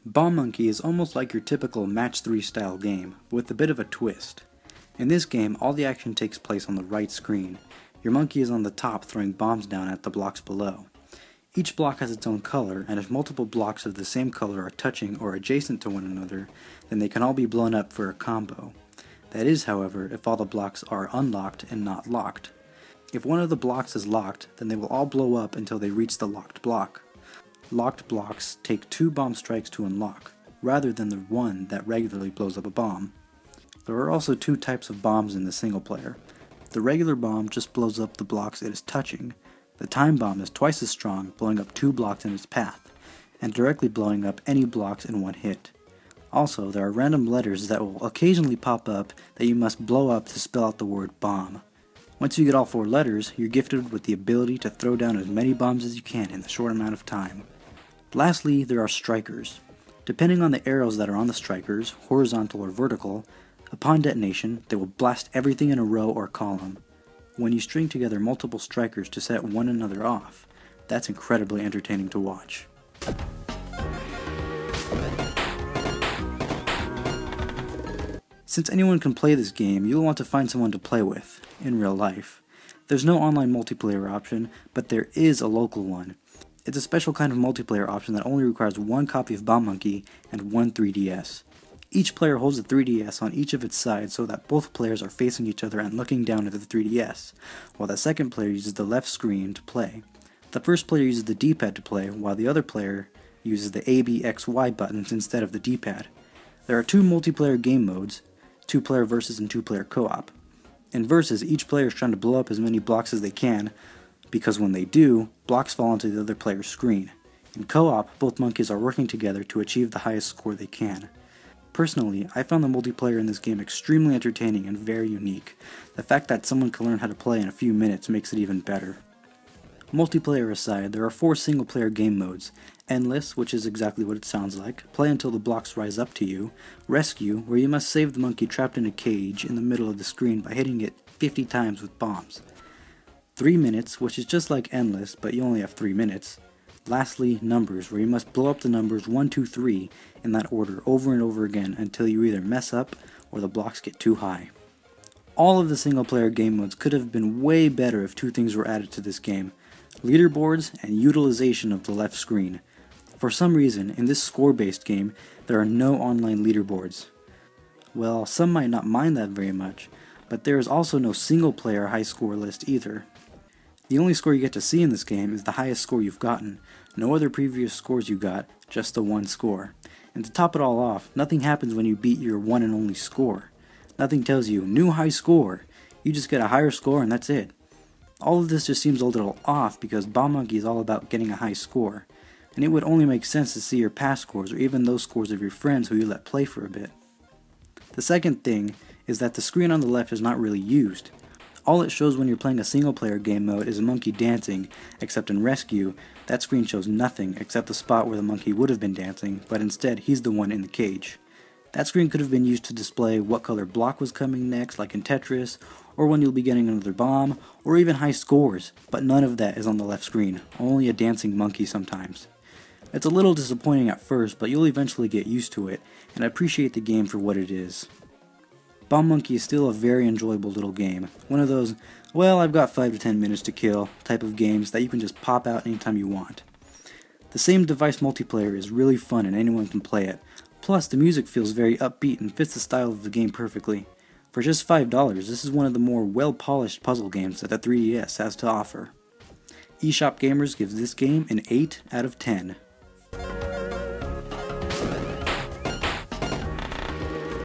Bomb Monkey is almost like your typical Match 3 style game, but with a bit of a twist. In this game, all the action takes place on the right screen. Your monkey is on the top throwing bombs down at the blocks below. Each block has its own color, and if multiple blocks of the same color are touching or adjacent to one another, then they can all be blown up for a combo. That is, however, if all the blocks are unlocked and not locked. If one of the blocks is locked, then they will all blow up until they reach the locked block. Locked blocks take 2 bomb strikes to unlock, rather than the one that regularly blows up a bomb. There are also 2 types of bombs in the single player. The regular bomb just blows up the blocks it is touching. The time bomb is twice as strong, blowing up 2 blocks in its path, and directly blowing up any blocks in one hit. Also, there are random letters that will occasionally pop up that you must blow up to spell out the word bomb. Once you get all 4 letters, you're gifted with the ability to throw down as many bombs as you can in a short amount of time. Lastly, there are strikers. Depending on the arrows that are on the strikers, horizontal or vertical, upon detonation, they will blast everything in a row or column. When you string together multiple strikers to set one another off, that's incredibly entertaining to watch. Since anyone can play this game, you'll want to find someone to play with, in real life. There's no online multiplayer option, but there is a local one. It's a special kind of multiplayer option that only requires 1 copy of Bomb Monkey and 1 3DS. Each player holds a 3DS on each of its sides so that both players are facing each other and looking down at the 3DS, while the second player uses the left screen to play. The first player uses the D-pad to play, while the other player uses the A, B, X, Y buttons instead of the D-pad. There are 2 multiplayer game modes, 2-player versus and 2-player co-op. In versus, each player is trying to blow up as many blocks as they can, because when they do, blocks fall onto the other player's screen. In co-op, both monkeys are working together to achieve the highest score they can. Personally, I found the multiplayer in this game extremely entertaining and very unique. The fact that someone can learn how to play in a few minutes makes it even better. Multiplayer aside, there are 4 single-player game modes. Endless, which is exactly what it sounds like, play until the blocks rise up to you. Rescue, where you must save the monkey trapped in a cage in the middle of the screen by hitting it 50 times with bombs. 3 minutes, which is just like Endless, but you only have 3 minutes. Lastly, numbers, where you must blow up the numbers 1, 2, 3 in that order over and over again until you either mess up or the blocks get too high. All of the single player game modes could have been way better if 2 things were added to this game: leaderboards and utilization of the left screen. For some reason, in this score-based game, there are no online leaderboards. Well, some might not mind that very much, but there is also no single player high score list either. The only score you get to see in this game is the highest score you've gotten. No other previous scores you got, just the one score. And to top it all off, nothing happens when you beat your one and only score. Nothing tells you, new high score. You just get a higher score and that's it. All of this just seems a little off because Bomb Monkey is all about getting a high score. And it would only make sense to see your past scores or even those scores of your friends who you let play for a bit. The second thing is that the screen on the left is not really used. All it shows when you're playing a single player game mode is a monkey dancing, except in Rescue, that screen shows nothing except the spot where the monkey would have been dancing, but instead he's the one in the cage. That screen could have been used to display what color block was coming next, like in Tetris, or when you'll be getting another bomb, or even high scores, but none of that is on the left screen, only a dancing monkey sometimes. It's a little disappointing at first, but you'll eventually get used to it, and appreciate the game for what it is. Bomb Monkey is still a very enjoyable little game. One of those, well, I've got 5 to 10 minutes to kill type of games that you can just pop out anytime you want. The same device multiplayer is really fun and anyone can play it. Plus, the music feels very upbeat and fits the style of the game perfectly. For just $5, this is one of the more well-polished puzzle games that the 3DS has to offer. eShop Gamers gives this game an 8 out of 10.